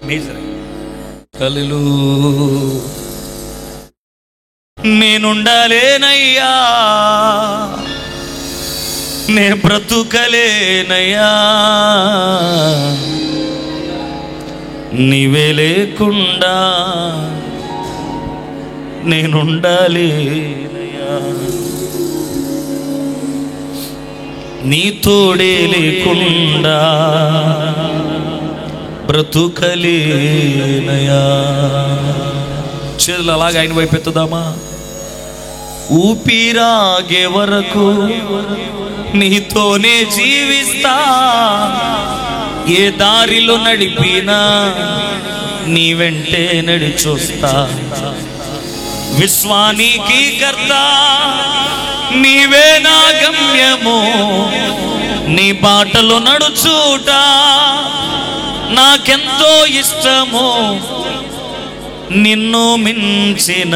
Major. నేనుండాలేనయ్యా, నే బ్రతుకలేనయ్యా, నీవే లేకుండా నేనుండాలేనయ్యా, నీ తోడే లేకుండా బ్రతుకలేనయ్యా. చేతులు అలాగే ఆయన వైపు ఎత్తుదామా? ఊపిరాగే వరకు నీతోనే జీవిస్తా, ఏ దారిలో నడిపినా నీ వెంటే నడిచొస్తా, విశ్వానికి కర్త నీవే నా గమ్యము, నీ బాటలో నడుచుట నాకెంతో ఇష్టము, నిన్ను మించిన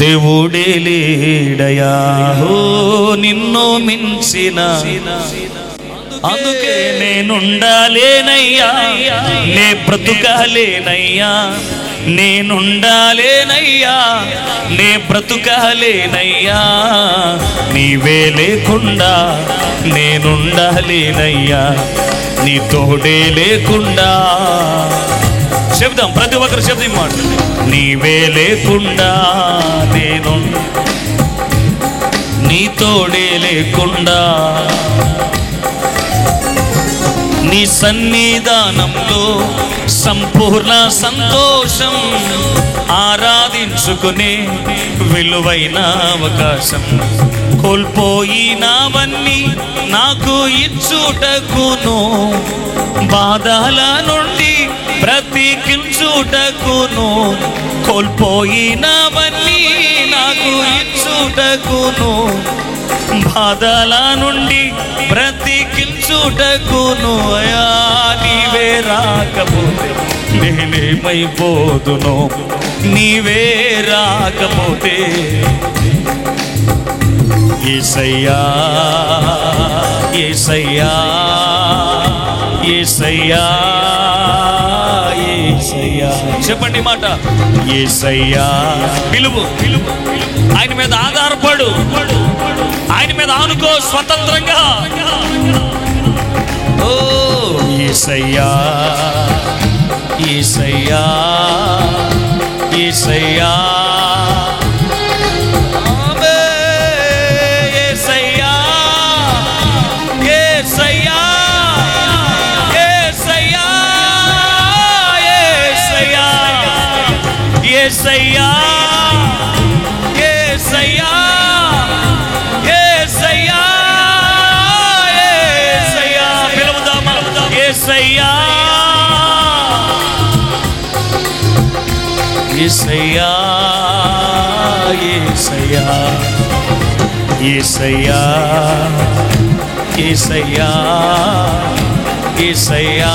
దేవుడే లేడయా, నిన్ను మించిన. అందుకే నేనుండాలేనయ్యా, నే బ్రతుకాలేనయ్యా, నేనుండాలేనయ్యా, నే బ్రతుకాలేనయ్యా, నీవే లేకుండా నేనుండాలేనయ్యా, నీ తోడే లేకుండా. చెప్దాం, ప్రతి ఒక్కరు చెప్దాం మాట. నీవే లేకుండా నేను, నీ తోడే లేకుండా, నీ సన్నిధానంలో సంపూర్ణ సంతోషం, ఆరాధించుకునే విలువైన అవకాశం, కోల్పోయినవన్నీ నాకు ఇచ్చుటకును, బాధల నుండి బ్రతికించుటకును, కోల్పోయినవన్నీ నాకు ఇచ్చుటకును, బాధల నుండి బ్రతికించుటకును. అయా నీవే రాకపోతే నేనేమైపోదును, నీవే రాకపోతే. యేసయ్యా యేసయ్యా యేసయ్యా యేసయ్యా, చెప్పండి మాట. యేసయ్యా పిలువు, పిలువు, ఆయన మీద ఆధారపడు, ఆయన మీద ఆనుకో స్వతంత్రంగా. ఓ యేసయ్యా యేసయ్యా యేసయ్యా, యేసయ్యా యేసయ్యా యేసయ్యా యేసయ్యా, పిలువుదామా? యేసయ్యా యేసయ్యా యేసయ్యా యేసయ్యా యేసయ్యా యేసయ్యా,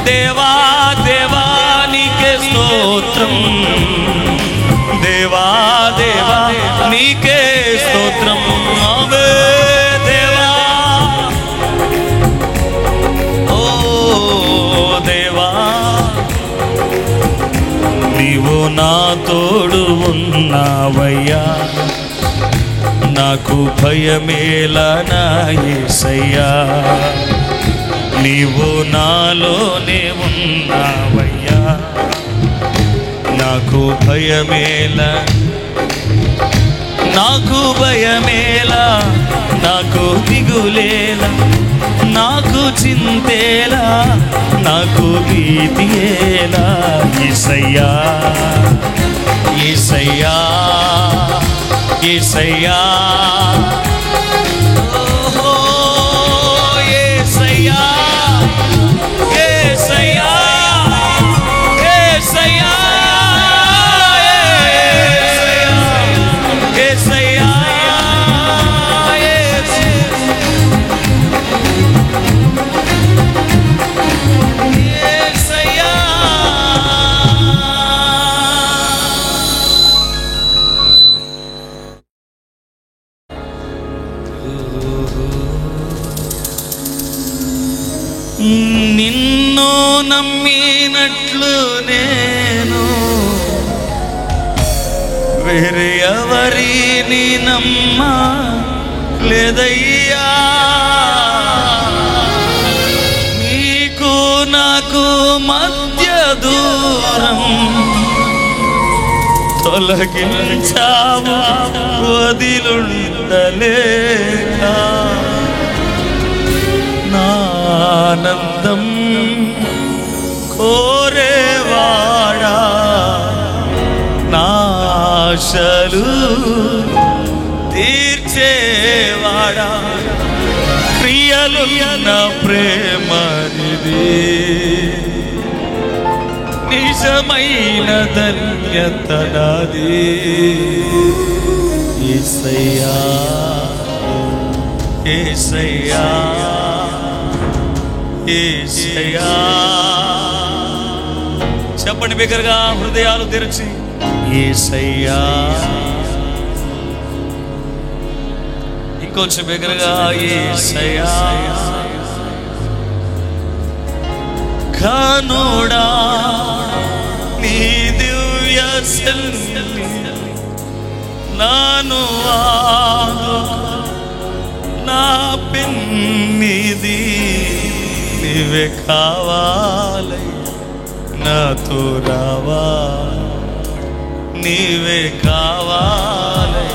దేవా దేవా నీకే స్తోత్రం, దేవా దేవా నీకే స్తోత్రం, ఆవే దేవా. ఓ దేవా నీవు నా తోడు ఉన్నావయ్యా, నాకు భయమేలా నా యేసయ్యా, నీవు నాలోనే ఉన్నావయ్యా, నాకు భయమేలా, నాకు భయమేలా, నాకు దిగులేలా, నాకు చింతేలా, నాకు భీతియేలా. యేసయ్యా యేసయ్యా యేసయ్యా, ఓహో యేసయ్యా యేసయ్యా యేసయ్యా యేసయ్యా యేసయ్యా. నిన్ను నమ్మినట్లు నేను వేరే ఎవరిని నమ్మా లేదయ్యా. నీకు నాకు మధ్య దూరం తొలగించావు వదిలుండలేక. నా ఆనందం కోరేవాడా, నా ఆశలు తీర్చేవాడా, క్రియలు నా ప్రేమనిది, నిజమైన ధన్యత నాది. యేసయ్యా యేసయ్యా యేసయ్యా. చెప్పండి బిగ్గరగా, హృదయాలు తెరిచి, యేసయ్యా. ఇంకొంచెం బిగ్గరగా, యేసయ్యా. కనుడా నీ దివ్య సన్నిధి నాను నా పెన్నిది, నీవే కావాలి నాతో రావా, నీవే కావాలి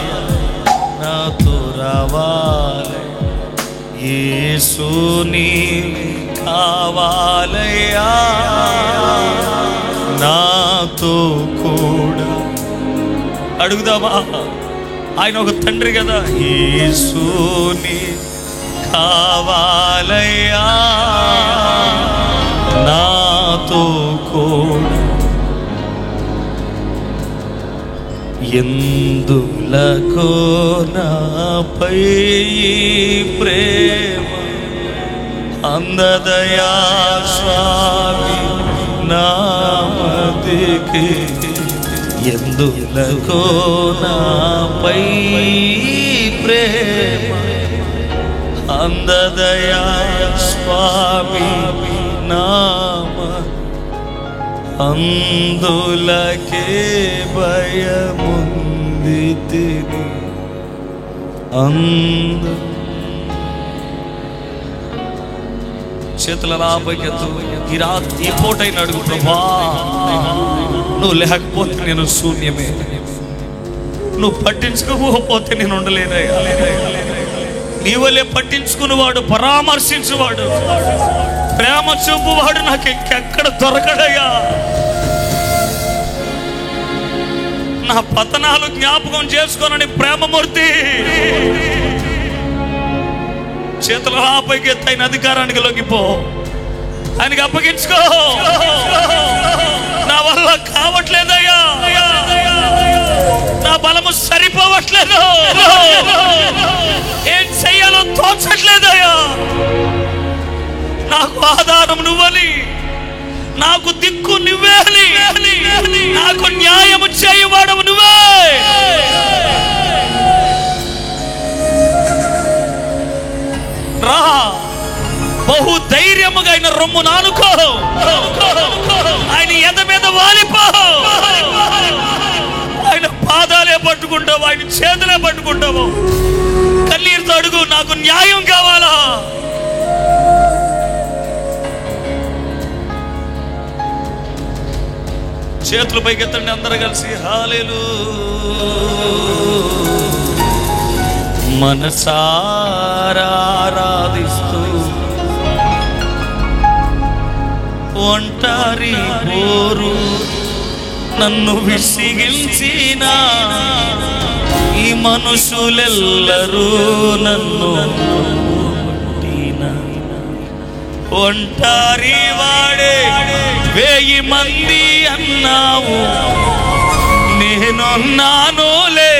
నాతో రావాలి. యేసు నీవే కావాలయ్యా నాతో కూడా. అడుగుదామా? ఆయన ఒక తండ్రి కదా. యేసుని కావాలయ్యా నాతో కూడా. ఎందులకో నాపై ప్రేమ అందదయా స్వామి నామదికి. ఎందులకో నాపై ప్రేమ అందదయా స్వామి నామ. అందులకే భయముంది తిని చేతులలా పైకెత్తు. ఈ పూటైన అడుగు, ప్రభా నువ్వు లేకపోతే నేను శూన్యమే, నువ్వు పట్టించుకోకపోతే నేను ఉండలేనయ్యా. నీ వల్లే పట్టించుకునేవాడు, పరామర్శించువాడు, ప్రేమ చూపువాడు నాకు ఇంకెక్కడ దొరకడయ్యా. నా పతనాలు జ్ఞాపకం చేసుకోనని ప్రేమమూర్తి చేతుల పైకి ఎత్తైన అధికారానికి లొంగిపో, ఆయనకి అప్పగించుకో. నా వల్ల కావట్లేదయ్యా, నా బలము సరిపోవట్లేదు, ఏం చెయ్యాలో తోచట్లేదయ్యా. నాకు ఆధారం నువ్వని, నాకు దిక్కు నువ్వే, నాకు న్యాయము చేయవాడవు నువ్వే. రా, బహు ధైర్యముగా ఆయన రొమ్ము నానుకో, ఆయన ఎద మీద వాలిపో. ఆయన పాదాలే పట్టుకుంటావు, ఆయన చేతులే పట్టుకుంటావు. కన్నీరుతో అడుగు, నాకు న్యాయం కావాలా. చేతుల పైకెత్తండి అందరూ కలిసి. హల్లెలూయా. మనసారా ఆరాధిస్తూ ఒంటరి పోరు నన్ను విసిగించిన ఈ మనుషులెల్లరూ నన్ను ఒంటరి వాడే 1000 మంది అన్నావు, నేనున్నానులే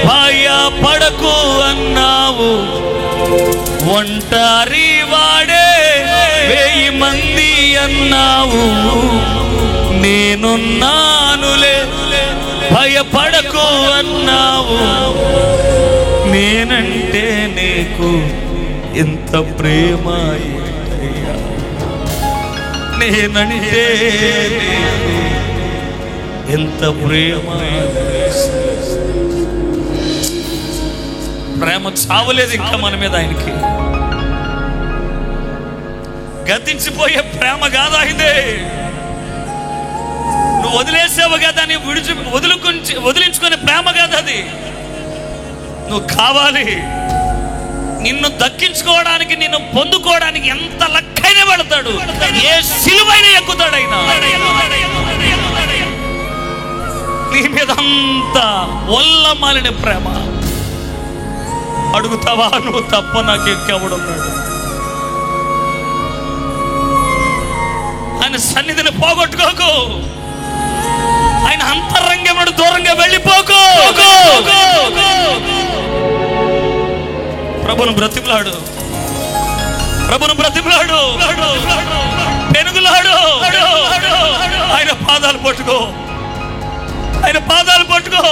భయపడకు అన్నావు. ఒంటరి వాడే 1000 మంది అన్నావు, నేనున్నానులే భయపడకు అన్నావు. నేనంటే నీకు ఎంత ప్రేమ, నేనంటే ఎంత ప్రేమ. ప్రేమ చావలేదు ఇంకా మన మీద ఆయనకి. గతించిపోయే ప్రేమ కాదా ఇదే. నువ్వు వదిలేసావు కదా అని వదిలించుకునే ప్రేమ కాదు అది. నువ్వు కావాలి. నిన్ను దక్కించుకోవడానికి, నిన్ను పొందుకోవడానికి ఎంత లక్కైనా పడతాడు, ఏ సిలువైనా ఎక్కుతాడు ఆయన. నీ మీద అంత ఒల్లమాలిన ప్రేమ. అడుగుతావా నువ్వు తప్ప నాకు ఎక్కడున్నాడు? ఆయన సన్నిధిని పోగొట్టుకోకు. ఆయన అంతరంగం దూరంగా వెళ్ళిపోకు. ప్రభును బ్రతిమలాడు, ప్రభును బ్రతిమలాడు, పెనుగులాడు. ఆయన పాదాలు పట్టుకో, ఆయన పాదాలు పట్టుకో.